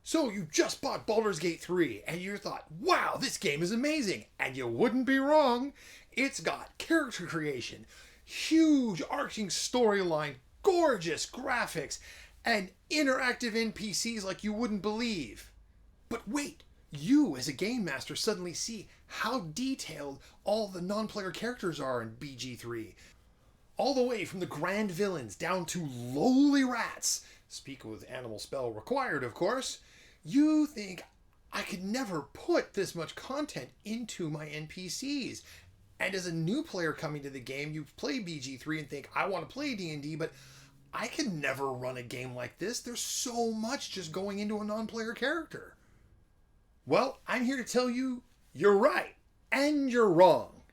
So you just bought Baldur's Gate 3 and you thought, wow, this game is amazing. And you wouldn't be wrong. It's got character creation, huge arching storyline, gorgeous graphics, and interactive NPCs like you wouldn't believe. But wait, you as a game master suddenly see how detailed all the non-player characters are in BG3. All the way from the grand villains down to lowly rats, speak with animal spell required of course. You think, I could never put this much content into my NPCs. And as a new player coming to the game, you play BG3 and think, I want to play D&D, but I can never run a game like this. There's so much just going into a non-player character. Well, I'm here to tell you, you're right. And you're wrong.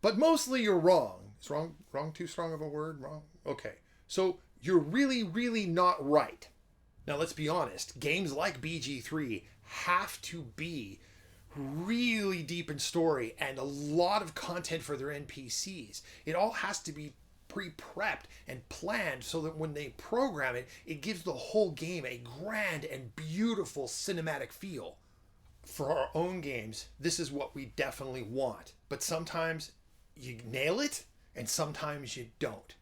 But mostly you're wrong. Is wrong too strong of a word? Wrong? Okay. So you're really, really not right. Now let's be honest. Games like BG3 have to be really deep in story and a lot of content for their NPCs. It all has to be pre-prepped and planned so that when they program it, it gives the whole game a grand and beautiful cinematic feel. For our own games, this is what we definitely want. But sometimes you nail it and sometimes you don't.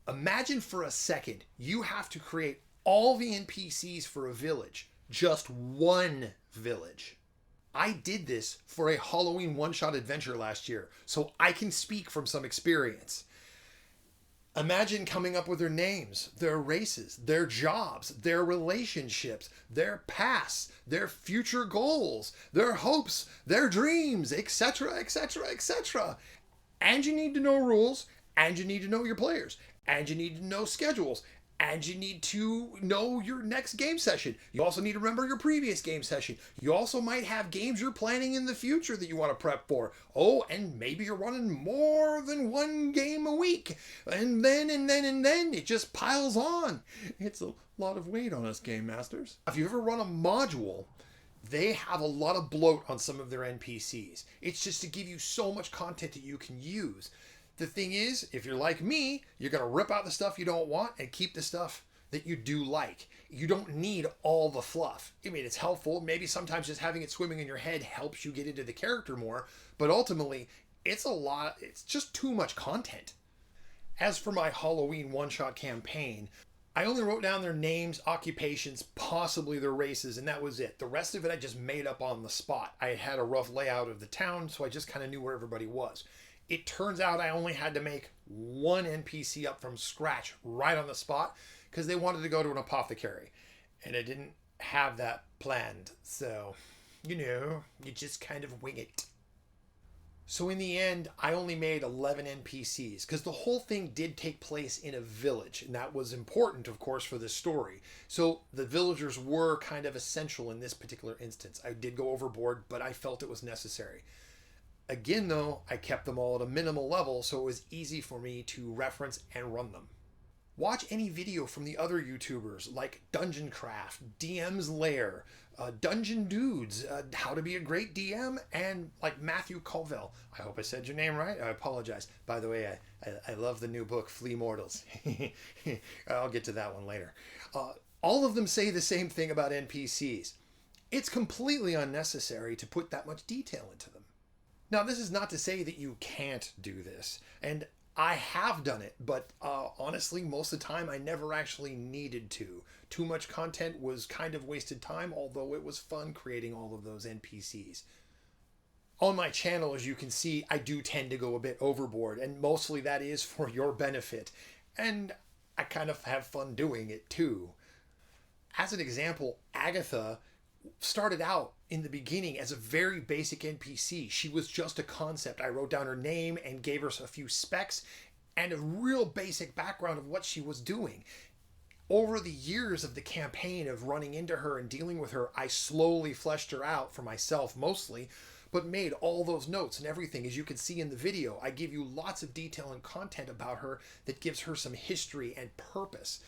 Imagine for a second you have to create all the NPCs for a village. Just one village. I did this for a Halloween one-shot adventure last year, so I can speak from some experience. Imagine coming up with their names, their races, their jobs, their relationships, their pasts, their future goals, their hopes, their dreams, etc., etc., etc. And you need to know rules, and you need to know your players, and you need to know schedules, and you need to know your next game session. You also need to remember your previous game session. You also might have games you're planning in the future that you want to prep for. Oh, and maybe you're running more than one game a week. And then it just piles on. It's a lot of weight on us game masters. If you ever run a module, they have a lot of bloat on some of their NPCs. It's just to give you so much content that you can use. The thing is, if you're like me, you're going to rip out the stuff you don't want and keep the stuff that you do like. You don't need all the fluff. I mean, it's helpful. Maybe sometimes just having it swimming in your head helps you get into the character more. But ultimately, it's a lot. It's just too much content. As for my Halloween one-shot campaign, I only wrote down their names, occupations, possibly their races, and that was it. The rest of it I just made up on the spot. I had a rough layout of the town, so I just kind of knew where everybody was. It turns out I only had to make one NPC up from scratch right on the spot because they wanted to go to an apothecary. And I didn't have that planned. So, you just kind of wing it. So in the end, I only made 11 NPCs because the whole thing did take place in a village. And that was important, of course, for the story. So the villagers were kind of essential in this particular instance. I did go overboard, but I felt it was necessary. Again, though, I kept them all at a minimal level, so it was easy for me to reference and run them. Watch any video from the other YouTubers like Dungeon Craft, DM's Lair, Dungeon Dudes, How to Be a Great DM, and like Matthew Colville. I hope I said your name right. I apologize. By the way, I love the new book, Flea Mortals. I'll get to that one later. All of them say the same thing about NPCs. It's completely unnecessary to put that much detail into them. Now, this is not to say that you can't do this, and I have done it, but honestly, most of the time I never actually needed to. Too much content was kind of wasted time, although it was fun creating all of those NPCs. On my channel, as you can see, I do tend to go a bit overboard, and mostly that is for your benefit, and I kind of have fun doing it too. As an example, Agatha started out in the beginning as a very basic NPC. She was just a concept. I wrote down her name and gave her a few specs and a real basic background of what she was doing. Over the years of the campaign of running into her and dealing with her, I slowly fleshed her out for myself mostly, but made all those notes and everything. As you can see in the video, I give you lots of detail and content about her that gives her some history and purpose.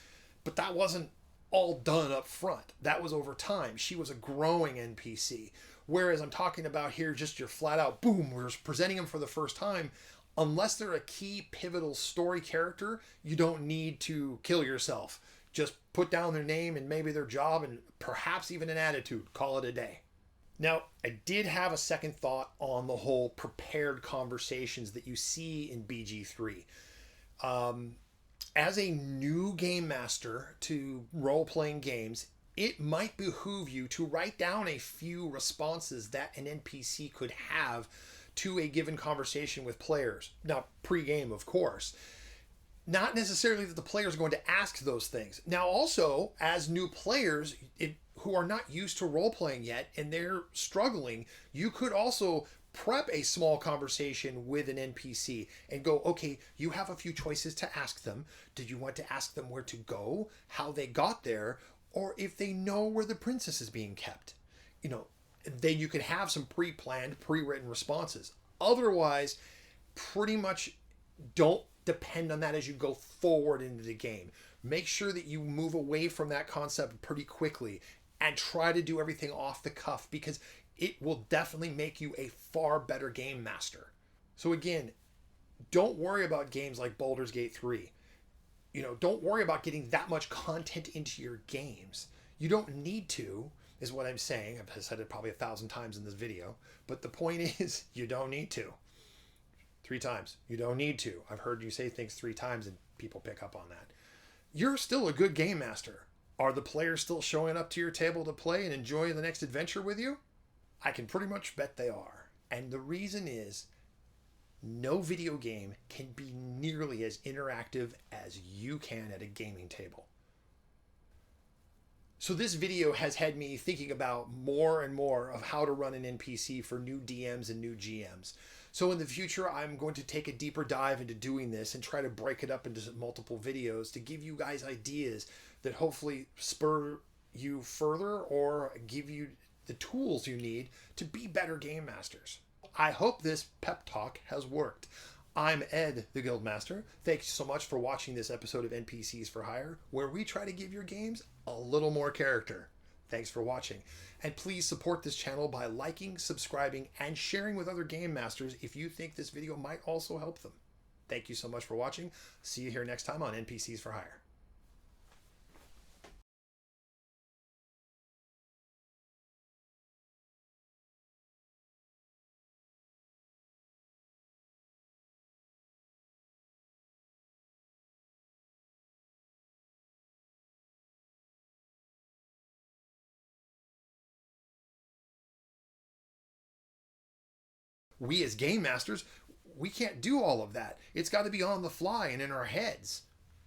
But that wasn't all done up front. That was over time. She was a growing NPC. Whereas I'm talking about here, just your flat out, boom, we're presenting them for the first time. Unless they're a key pivotal story character, you don't need to kill yourself. Just put down their name and maybe their job and perhaps even an attitude. Call it a day. Now, I did have a second thought on the whole prepared conversations that you see in BG3. As a new game master to role playing games, it might behoove you to write down a few responses that an NPC could have to a given conversation with players. Now, pre game, of course. Not necessarily that the players are going to ask those things. Now, also, as new players who are not used to role playing yet and they're struggling, you could also prep a small conversation with an NPC and go, okay, you have a few choices to ask them. Do you want to ask them where to go, how they got there, or if they know where the princess is being kept? You know, then you could have some pre-planned, pre-written responses. Otherwise, pretty much don't depend on that as you go forward into the game. Make sure that you move away from that concept pretty quickly and try to do everything off the cuff, because it will definitely make you a far better game master. So again, don't worry about games like Baldur's Gate 3. You know, don't worry about getting that much content into your games. You don't need to, is what I'm saying. I've said it probably 1,000 times in this video, but the point is, you don't need to. 3 times. You don't need to. I've heard you say things 3 times and people pick up on that. You're still a good game master. Are the players still showing up to your table to play and enjoy the next adventure with you? I can pretty much bet they are. And the reason is, no video game can be nearly as interactive as you can at a gaming table. So this video has had me thinking about more and more of how to run an NPC for new DMs and new GMs. So in the future, I'm going to take a deeper dive into doing this and try to break it up into multiple videos to give you guys ideas that hopefully spur you further or give you the tools you need to be better game masters. I hope this pep talk has worked. I'm Ed, the Guildmaster. Thanks so much for watching this episode of NPCs for Hire, where we try to give your games a little more character. Thanks for watching. And please support this channel by liking, subscribing, and sharing with other game masters if you think this video might also help them. Thank you so much for watching. See you here next time on NPCs for Hire. We as game masters, we can't do all of that. It's got to be on the fly and in our heads.